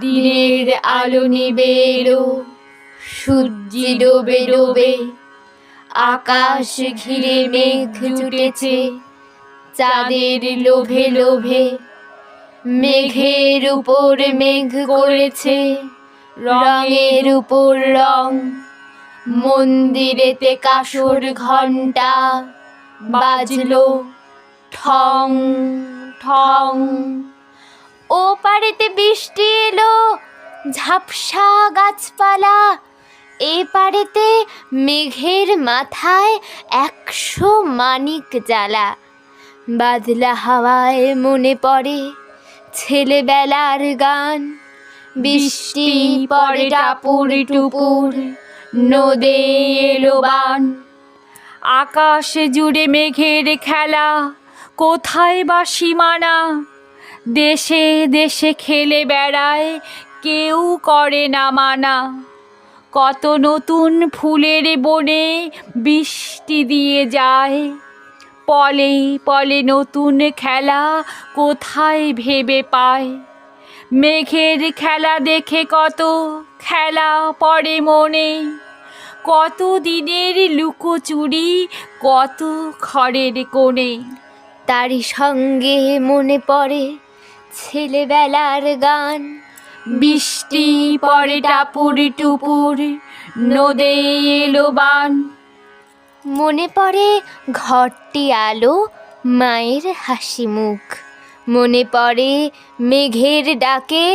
দিনের আলো নিবে এলো, সূর্য ডোবে ডোবে, আকাশ ঘিরে মেঘ জুটেছে চাঁদের লোভে লোভে। মেঘের উপর মেঘ করেছে রঙের উপর রং, মন্দিরেতে কাসর ঘণ্টা বাজলো ঠং ঠং। ও পারেতে বৃষ্টি এলো, ঝাপসা গাছপালা, এ পারেতে মেঘের মাথায় 100 মানিক জ্বালা। বাদলা হাওয়ায় মনে পড়ে ছেলেবেলার গান, বৃষ্টি পড়ে টাপুর টুপুর, নদে এলো বান। আকাশ জুড়ে মেঘের খেলা, কোথায় বা সীমানা? দেশে দেশে খেলে বেড়ায়, কেউ করে না মানা। কত নতুন ফুলের বনে বৃষ্টি দিয়ে যায়, পলে পলে নতুন খেলা কোথায় ভেবে পায়। মেঘের খেলা দেখে কত খেলা পড়ে মনে, কত দিনের লুকোচুরি, কত ঘরের কোণে। তারই সঙ্গে মনে পড়ে ছেলেবেলার গান, বৃষ্টি পড়ে টাপুর টুপুর, নদে এলো বান। মনে পড়ে ঘরটি আলো, মায়ের হাসি মুখ, মনে পড়ে মেঘের ডাকে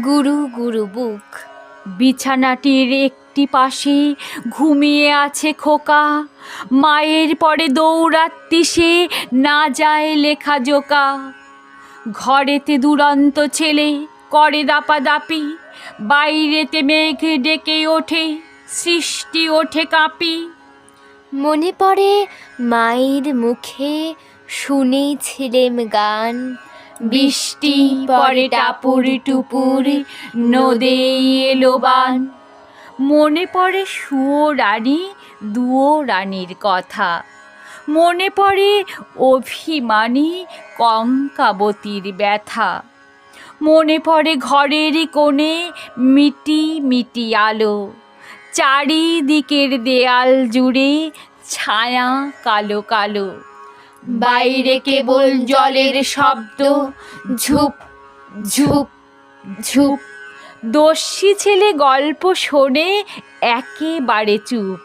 গুরু গুরু বুক। বিছানাটির একটি পাশে ঘুমিয়ে আছে খোকা, মায়ের পরে দৌড়াত্তি সে না যায় লেখা জোকা। ঘরেতে দুরন্ত ছেলে করে দাপাদাপি, বাইরেতে মেঘ ডেকে ওঠে, সৃষ্টি ওঠে কাঁপি। মনে পড়ে মায়ের মুখে শুনেছিলেম গান, বৃষ্টি পড়ে টাপুর টুপুর, নদে এলো বান। মনে পড়ে সুয়ো রানী দুয়ো রানীর কথা, মনে পড়ে অভিমানী কঙ্কাবতীর ব্যথা। মনে পড়ে ঘরের কোণে মিটি মিটি আলো, চারিদিকের দেয়াল জুড়ে ছায়া কালো কালো। বাইরে কেবল জলের শব্দ, ঝুপ ঝুপ ঝুপ। দস্যি ছেলে গল্প শোনে একেবারে চুপ।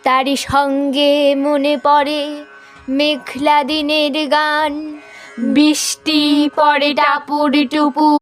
তারই সঙ্গে মনে পড়ে মেঘলা দিনের গান, বৃষ্টি পড়ে টাপুর টুপুর।